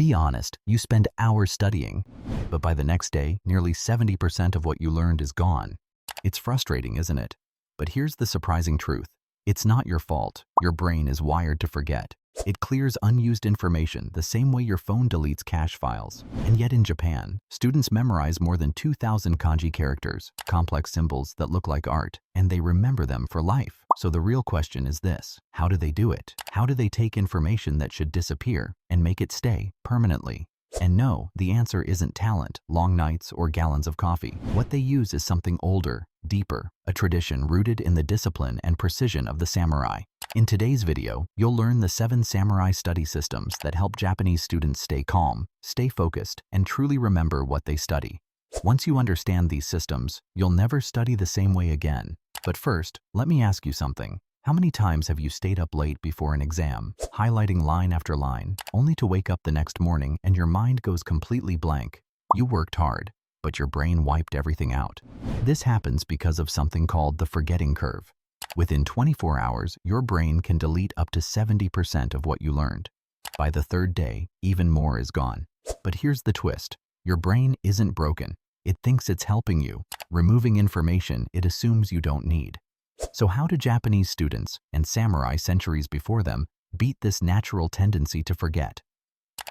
Be honest, you spend hours studying, but by the next day, nearly 70% of what you learned is gone. It's frustrating, isn't it? But here's the surprising truth. It's not your fault. Your brain is wired to forget. It clears unused information the same way your phone deletes cache files. And yet in Japan, students memorize more than 2,000 kanji characters, complex symbols that look like art, and they remember them for life. So the real question is this: how do they do it? How do they take information that should disappear and make it stay permanently? And no, the answer isn't talent, long nights, or gallons of coffee. What they use is something older, deeper, a tradition rooted in the discipline and precision of the samurai. In today's video, you'll learn the 7 samurai study systems that help Japanese students stay calm, stay focused, and truly remember what they study. Once you understand these systems, you'll never study the same way again. But first, let me ask you something. How many times have you stayed up late before an exam, highlighting line after line, only to wake up the next morning and your mind goes completely blank? You worked hard, but your brain wiped everything out. This happens because of something called the forgetting curve. Within 24 hours, your brain can delete up to 70% of what you learned. By the third day, even more is gone. But here's the twist. Your brain isn't broken. It thinks it's helping you, removing information it assumes you don't need. So how do Japanese students, and samurai centuries before them, beat this natural tendency to forget?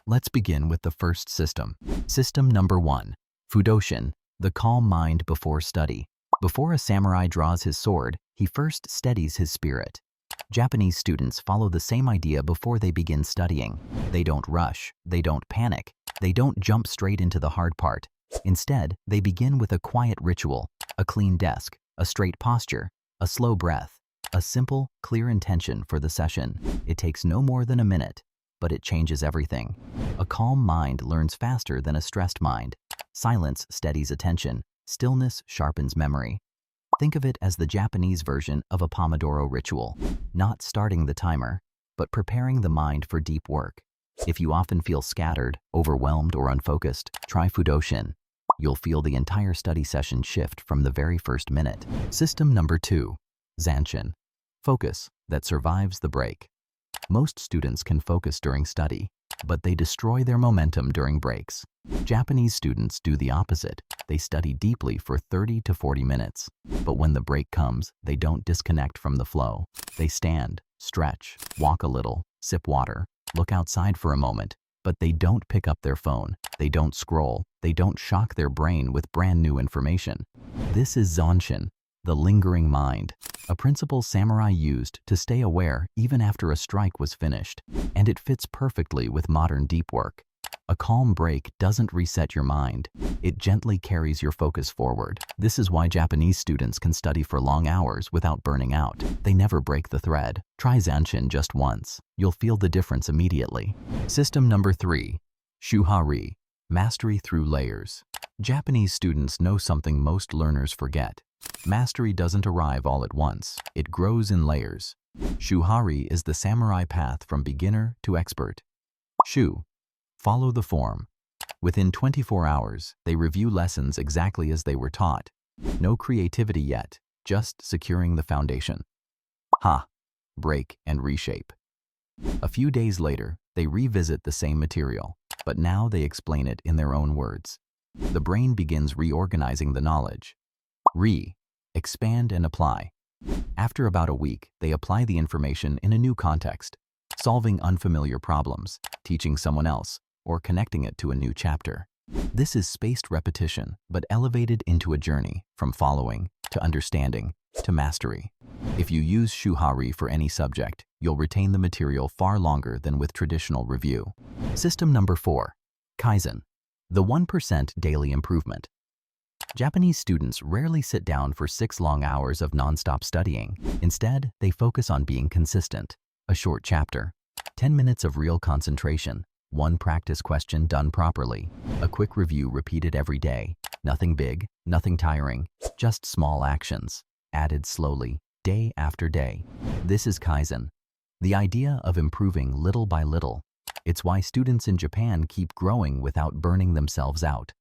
Let's begin with the first system. System number 1. Fudoshin, the calm mind before study. Before a samurai draws his sword, he first steadies his spirit. Japanese students follow the same idea before they begin studying. They don't rush, they don't panic, they don't jump straight into the hard part. Instead, they begin with a quiet ritual, a clean desk, a straight posture, a slow breath, a simple, clear intention for the session. It takes no more than a minute, but it changes everything. A calm mind learns faster than a stressed mind. Silence steadies attention. Stillness sharpens memory. Think of it as the Japanese version of a Pomodoro ritual, not starting the timer, but preparing the mind for deep work. If you often feel scattered, overwhelmed, or unfocused, try Fudoshin. You'll feel the entire study session shift from the very first minute. System number 2. Zanshin. Focus that survives the break. Most students can focus during study, but they destroy their momentum during breaks. Japanese students do the opposite. They study deeply for 30 to 40 minutes. But when the break comes, they don't disconnect from the flow. They stand, stretch, walk a little, sip water, look outside for a moment. But they don't pick up their phone. They don't scroll. They don't shock their brain with brand new information. This is Zanshin, the lingering mind, a principle samurai used to stay aware even after a strike was finished, and it fits perfectly with modern deep work. A calm break doesn't reset your mind. It gently carries your focus forward. This is why Japanese students can study for long hours without burning out. They never break the thread. Try Zanshin just once. You'll feel the difference immediately. System number 3. Shuhari, mastery through layers. Japanese students know something most learners forget. Mastery doesn't arrive all at once. It grows in layers. Shuhari is the samurai path from beginner to expert. Shu. Follow the form. Within 24 hours, they review lessons exactly as they were taught. No creativity yet, just securing the foundation. Ha! Break and reshape. A few days later, they revisit the same material, but now they explain it in their own words. The brain begins reorganizing the knowledge. Expand and apply. After about a week, they apply the information in a new context, solving unfamiliar problems, teaching someone else, or connecting it to a new chapter. This is spaced repetition, but elevated into a journey from following to understanding to mastery. If you use Shuhari for any subject, you'll retain the material far longer than with traditional review. System number 4. Kaizen, the 1% daily improvement. Japanese students rarely sit down for 6 long hours of non-stop studying. Instead, they focus on being consistent. A short chapter, 10 minutes of real concentration, 1 practice question done properly, a quick review repeated every day. Nothing big, nothing tiring, just small actions, added slowly, day after day. This is Kaizen, the idea of improving little by little. It's why students in Japan keep growing without burning themselves out.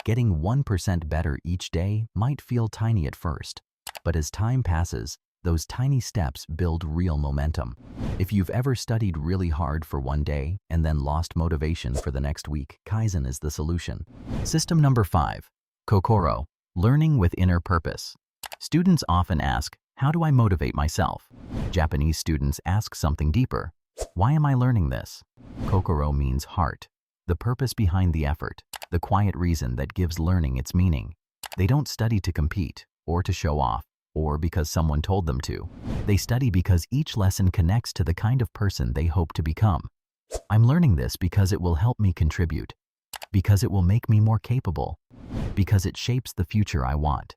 Getting 1% better each day might feel tiny at first, but as time passes, Those tiny steps build real momentum. If you've ever studied really hard for one day and then lost motivation for the next week, Kaizen is the solution. System number 5. Kokoro, learning with inner purpose. Students often ask, how do I motivate myself? Japanese students ask something deeper. Why am I learning this? Kokoro means heart, the purpose behind the effort, the quiet reason that gives learning its meaning. They don't study to compete, or to show off, or because someone told them to. They study because each lesson connects to the kind of person they hope to become. I'm learning this because it will help me contribute, because it will make me more capable, because it shapes the future I want.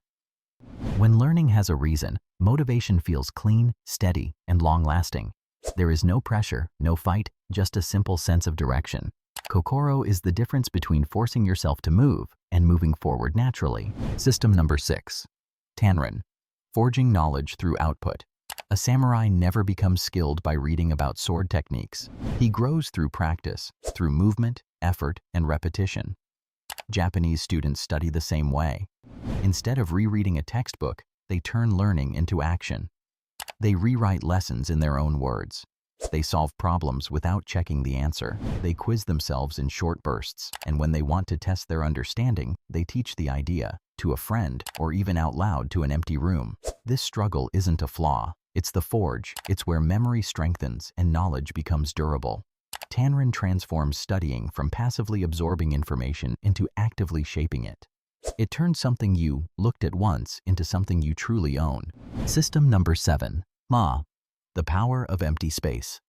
When learning has a reason, motivation feels clean, steady, and long-lasting. There is no pressure, no fight, just a simple sense of direction. Kokoro is the difference between forcing yourself to move and moving forward naturally. System number 6. Tanren, forging knowledge through output. A samurai never becomes skilled by reading about sword techniques. He grows through practice, through movement, effort, and repetition. Japanese students study the same way. Instead of rereading a textbook, they turn learning into action. They rewrite lessons in their own words. They solve problems without checking the answer. They quiz themselves in short bursts, and when they want to test their understanding, they teach the idea to a friend or even out loud to an empty room. This struggle isn't a flaw. It's the forge. It's where memory strengthens and knowledge becomes durable. Tanren transforms studying from passively absorbing information into actively shaping it. It turns something you looked at once into something you truly own. System number 7. The power of empty space.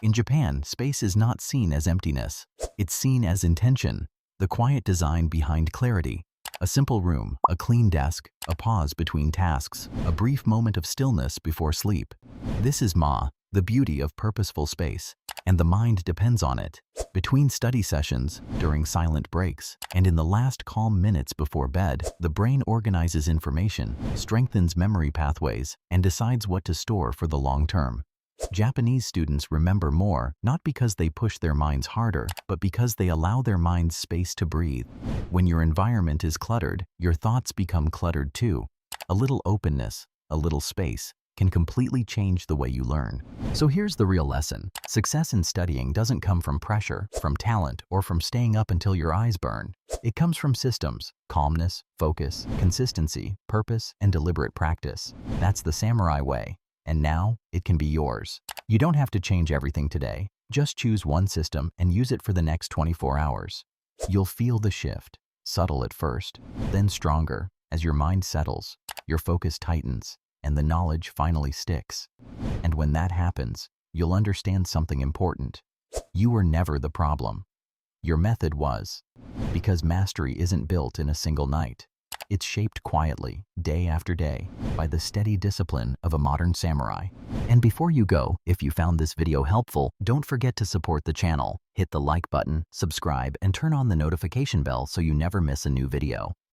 In Japan, space is not seen as emptiness. It's seen as intention, the quiet design behind clarity. A simple room, a clean desk, a pause between tasks, a brief moment of stillness before sleep. This is the beauty of purposeful space, and the mind depends on it. Between study sessions, during silent breaks, and in the last calm minutes before bed, the brain organizes information, strengthens memory pathways, and decides what to store for the long term. Japanese students remember more, not because they push their minds harder, but because they allow their minds space to breathe. When your environment is cluttered, your thoughts become cluttered too. A little openness, a little space, can completely change the way you learn. So here's the real lesson. Success in studying doesn't come from pressure, from talent, or from staying up until your eyes burn. It comes from systems, calmness, focus, consistency, purpose, and deliberate practice. That's the samurai way. And now, it can be yours. You don't have to change everything today. Just choose one system and use it for the next 24 hours. You'll feel the shift, subtle at first, then stronger, as your mind settles, your focus tightens, and the knowledge finally sticks. And when that happens, you'll understand something important. You were never the problem. Your method was. Because mastery isn't built in a single night. It's shaped quietly, day after day, by the steady discipline of a modern samurai. And before you go, if you found this video helpful, don't forget to support the channel. Hit the like button, subscribe, and turn on the notification bell so you never miss a new video.